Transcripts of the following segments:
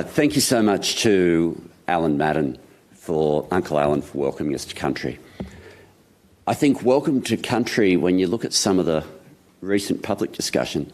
Thank you so much to Alan Madden, Uncle Alan, for welcoming us to country. I think welcome to country, when you look at some of the recent public discussion,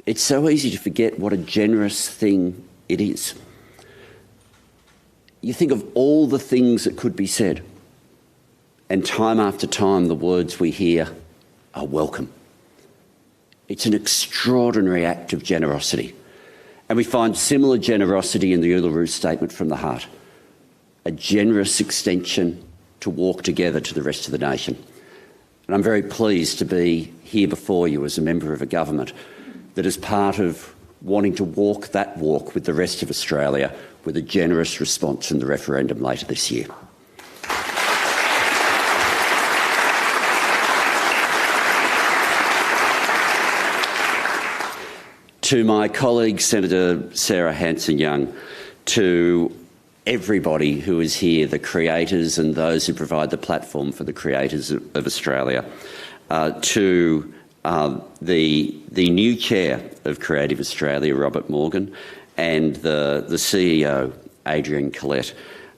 it's so easy to forget what a generous thing it is. You think of all the things that could be said, and time after time the words we hear are welcome. It's an extraordinary act of generosity. And we find similar generosity in the Uluru Statement from the Heart, a generous extension to walk together to the rest of the nation. And I'm very pleased to be here before you as a member of a government that is part of wanting to walk that walk with the rest of Australia with a generous response in the referendum later this year. To my colleague, Senator Sarah Hanson-Young, to everybody who is here, the creators and those who provide the platform for the creators of Australia, to the new chair of Creative Australia, Robert Morgan, and the CEO, Adrian Collette,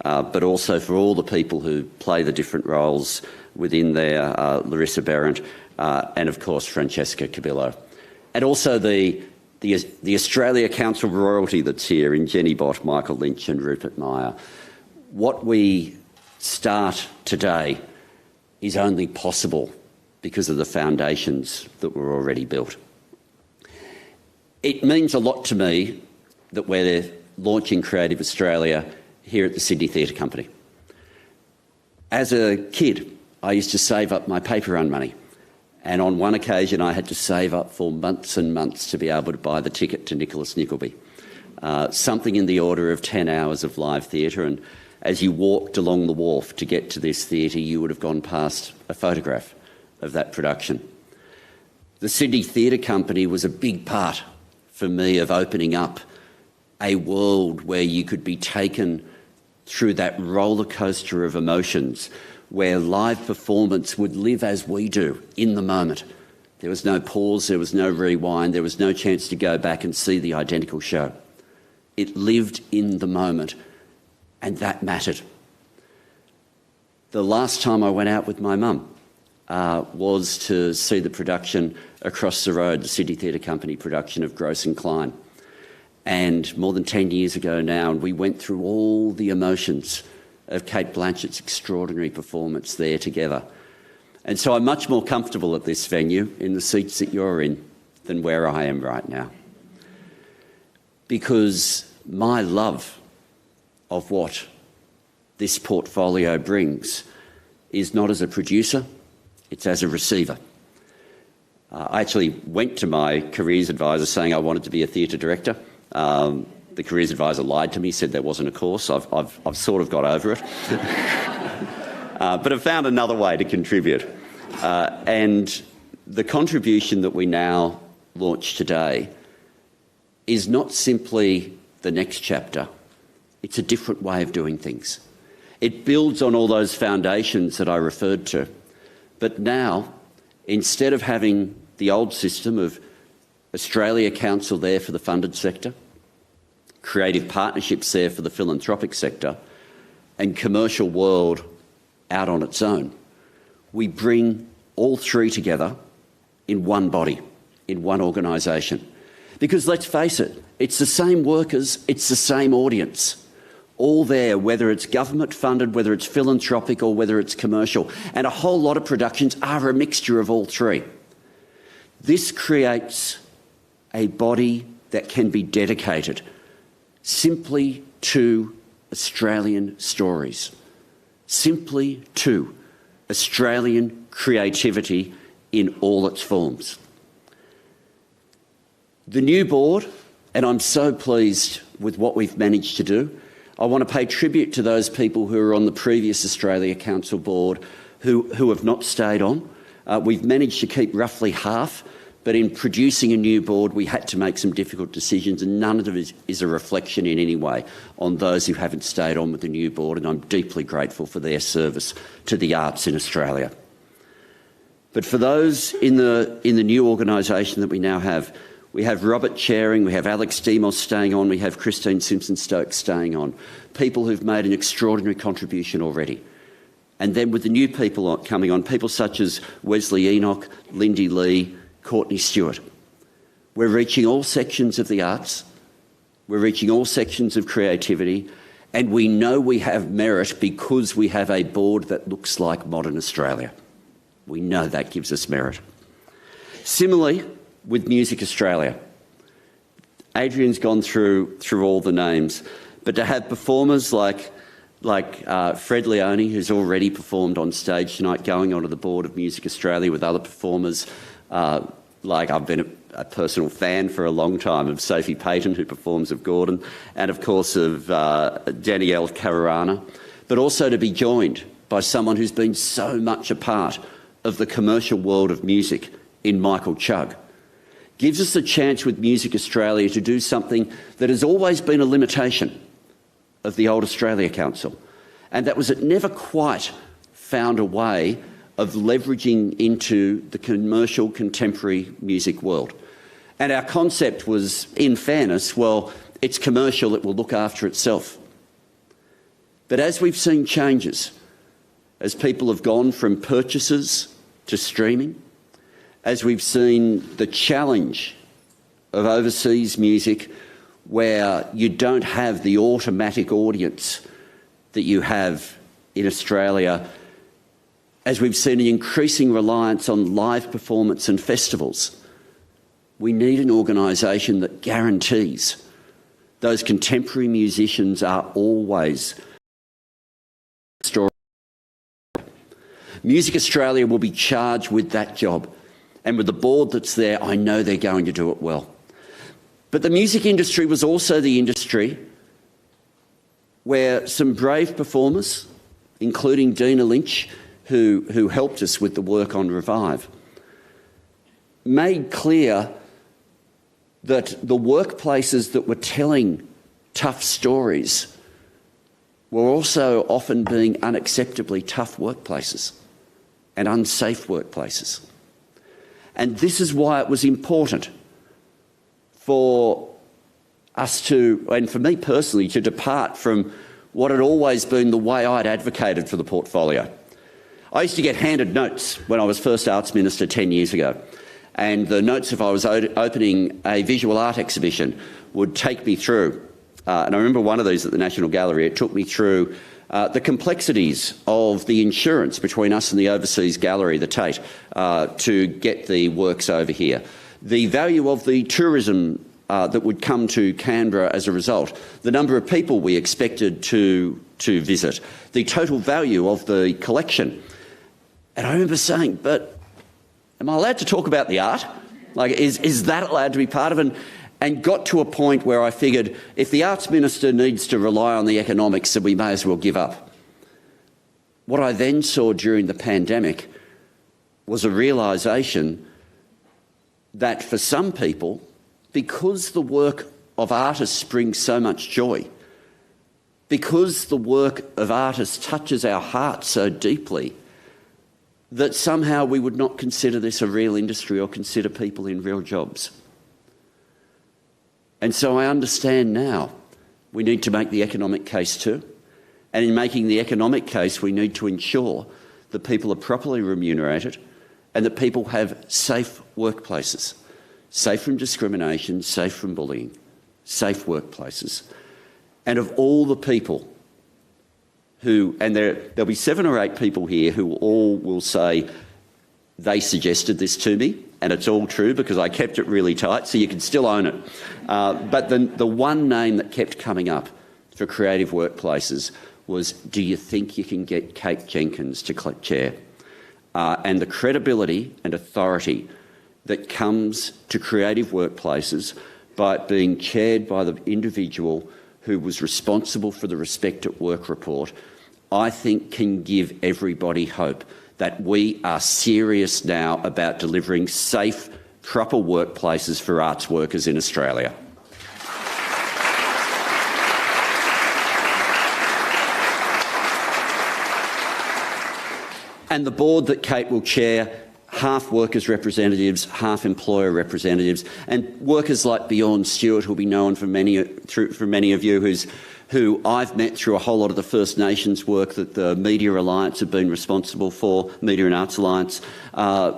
but also for all the people who play the different roles within there, Larissa Behrendt, and of course Francesca Cabillo, and also the Australia Council royalty that's here in Jenny Bott, Michael Lynch and Rupert Meyer. What we start today is only possible because of the foundations that were already built. It means a lot to me that we're launching Creative Australia here at the Sydney Theatre Company. As a kid, I used to save up my paper run money. And on one occasion, I had to save up for months and months to be able to buy the ticket to Nicholas Nickleby. Something in the order of 10 hours of live theatre. And as you walked along the wharf to get to this theatre, you would have gone past a photograph of that production. The Sydney Theatre Company was a big part for me of opening up a world where you could be taken through that roller coaster of emotions, where live performance would live as we do, in the moment. There was no pause, there was no rewind, there was no chance to go back and see the identical show. It lived in the moment, and that mattered. The last time I went out with my mum was to see the production across the road, the Sydney Theatre Company production of Gross and Klein. And more than 10 years ago now, and we went through all the emotions of Kate Blanchett's extraordinary performance there together. And so I'm much more comfortable at this venue, in the seats that you're in, than where I am right now. Because my love of what this portfolio brings is not as a producer, it's as a receiver. I actually went to my careers advisor saying I wanted to be a theatre director. The careers advisor lied to me, said there wasn't a course. I've sort of got over it. But I've found another way to contribute. And the contribution that we now launch today is not simply the next chapter. It's a different way of doing things. It builds on all those foundations that I referred to. But now, instead of having the old system of Australia Council there for the funded sector, creative partnerships there for the philanthropic sector, and commercial world out on its own, we bring all three together in one body, in one organisation. Because let's face it, it's the same workers, it's the same audience, all there, whether it's government funded, whether it's philanthropic or whether it's commercial. And a whole lot of productions are a mixture of all three. This creates a body that can be dedicated simply to Australian stories, simply to Australian creativity in all its forms. The new board, and I'm so pleased with what we've managed to do, I want to pay tribute to those people who are on the previous Australia Council board who have not stayed on. We've managed to keep roughly half, but in producing a new board, we had to make some difficult decisions, and none of it is a reflection in any way on those who haven't stayed on with the new board, and I'm deeply grateful for their service to the arts in Australia. But for those in the new organisation that we now have, We have Robert chairing, we have Alex Demos staying on, we have Christine Simpson-Stokes staying on. People who've made an extraordinary contribution already. And then with the new people coming on, people such as Wesley Enoch, Lindy Lee, Courtney Stewart. We're reaching all sections of the arts, we're reaching all sections of creativity, and we know we have merit because we have a board that looks like modern Australia. We know that gives us merit. Similarly, with Music Australia, Adrian's gone through all the names, but to have performers like Fred Leone, who's already performed on stage tonight, going onto the board of Music Australia with other performers, like I've been a personal fan for a long time of Sophie Payton, who performs of Gordon, and of course of Danielle Caruana, but also to be joined by someone who's been so much a part of the commercial world of music in Michael Chugg. Gives us a chance with Music Australia to do something that has always been a limitation of the old Australia Council, and that was it never quite found a way of leveraging into the commercial contemporary music world. And our concept was, in fairness, well, it's commercial, it will look after itself. But as we've seen changes, as people have gone from purchases to streaming, as we've seen the challenge of overseas music where you don't have the automatic audience that you have in Australia, as we've seen an increasing reliance on live performance and festivals, we need an organisation that guarantees those contemporary musicians are always story. Music Australia will be charged with that job, and with the board that's there, I know they're going to do it well. But the music industry was also the industry where some brave performers, including Dina Lynch, who helped us with the work on Revive, made clear that the workplaces that were telling tough stories were also often being unacceptably tough workplaces and unsafe workplaces. And this is why it was important for us to, and for me personally, to depart from what had always been the way I'd advocated for the portfolio. I used to get handed notes when I was first Arts Minister 10 years ago, and the notes, if I was opening a visual art exhibition, would take me through, and I remember one of these at the National Gallery, it took me through the complexities of the insurance between us and the overseas gallery, the Tate, to get the works over here. The value of the tourism that would come to Canberra as a result, the number of people we expected to visit, the total value of the collection. And I remember saying, but am I allowed to talk about the art? Like, is that allowed to be part of it? And got to a point where I figured if the Arts Minister needs to rely on the economics, then we may as well give up. What I then saw during the pandemic was a realisation that for some people, because the work of artists brings so much joy, because the work of artists touches our hearts so deeply, that somehow we would not consider this a real industry or consider people in real jobs. And so I understand now we need to make the economic case too. And in making the economic case, we need to ensure that people are properly remunerated and that people have safe workplaces, safe from discrimination, safe from bullying, safe workplaces. And of all the people who, and there'll be 7 or 8 people here who all will say they suggested this to me, and it's all true because I kept it really tight, so you can still own it. But the one name that kept coming up for creative workplaces was, do you think you can get Kate Jenkins to chair? And the credibility and authority that comes to creative workplaces by it being chaired by the individual who was responsible for the Respect at Work report, I think can give everybody hope that we are serious now about delivering safe, proper workplaces for arts workers in Australia. And the board that Kate will chair half workers' representatives, half employer representatives, and workers like Bjorn Stewart, who'll be known for many of you, who I've met through a whole lot of the First Nations work that the Media Alliance have been responsible for, Media and Arts Alliance.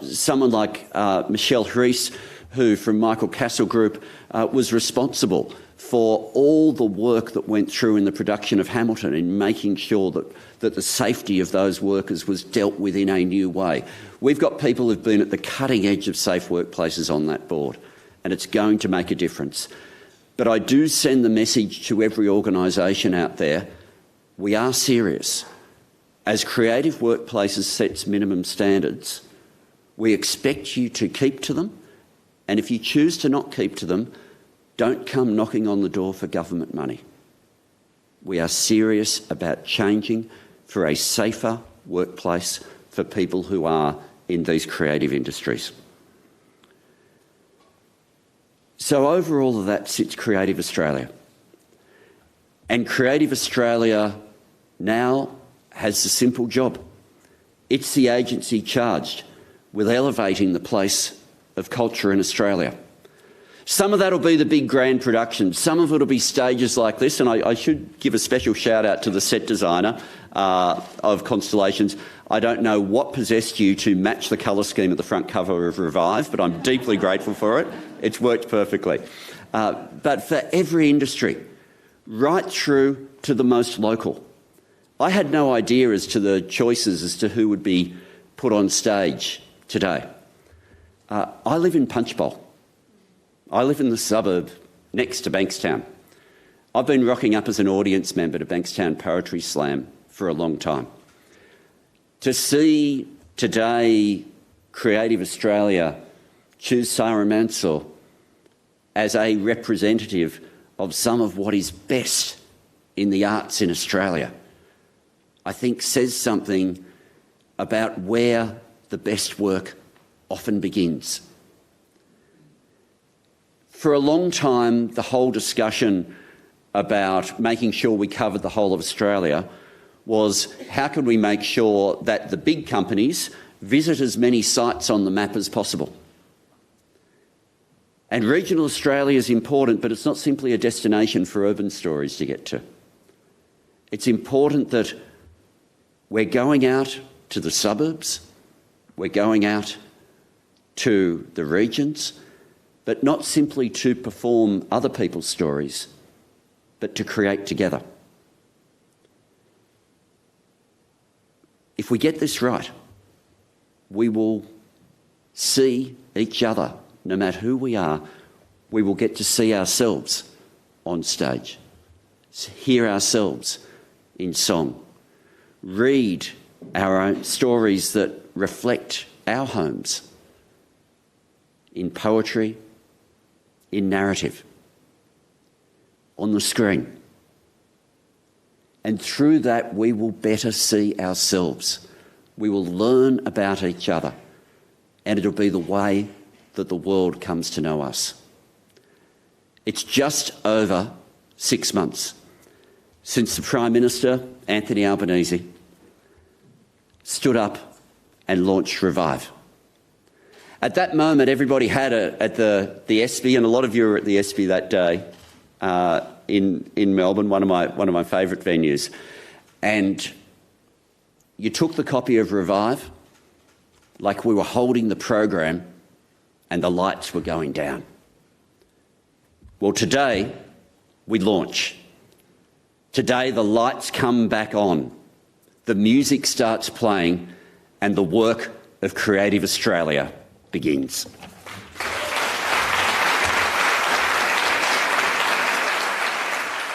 Someone like Michelle Rees, who from Michael Castle Group was responsible for all the work that went through in the production of Hamilton in making sure that the safety of those workers was dealt with in a new way. We've got people who've been at the cutting edge of safe workplaces on that board, and it's going to make a difference. But I do send the message to every organisation out there, we are serious. As Creative Workplaces sets minimum standards, we expect you to keep to them, and if you choose to not keep to them, don't come knocking on the door for government money. We are serious about changing for a safer workplace for people who are in these creative industries. So over all of that sits Creative Australia. And Creative Australia now has a simple job. It's the agency charged with elevating the place of culture in Australia. Some of that will be the big grand productions. Some of it will be stages like this, and I should give a special shout out to the set designer of Constellations. I don't know what possessed you to match the colour scheme at the front cover of Revive, but I'm deeply grateful for it. It's worked perfectly. But for every industry, right through to the most local, I had no idea as to the choices as to who would be put on stage today. I live in Punchbowl. I live in the suburb next to Bankstown. I've been rocking up as an audience member to Bankstown Poetry Slam for a long time. To see today Creative Australia choose Sarah Mansour as a representative of some of what is best in the arts in Australia, I think says something about where the best work often begins. For a long time, the whole discussion about making sure we covered the whole of Australia was how could we make sure that the big companies visit as many sites on the map as possible. And regional Australia is important, but it's not simply a destination for urban stories to get to. It's important that we're going out to the suburbs, we're going out to the regions, but not simply to perform other people's stories, but to create together. If we get this right, we will see each other, no matter who we are. We will get to see ourselves on stage, hear ourselves in song, read our own stories that reflect our homes in poetry, in narrative, on the screen. And through that, we will better see ourselves. We will learn about each other, and it'll be the way that the world comes to know us. It's just over 6 months since the Prime Minister, Anthony Albanese, stood up and launched Revive. At that moment, everybody had at the ESPY, and a lot of you were at the ESPY that day in Melbourne, one of my favourite venues. And you took the copy of Revive like we were holding the program and the lights were going down. Well, today we launch. Today the lights come back on, the music starts playing, and the work of Creative Australia begins.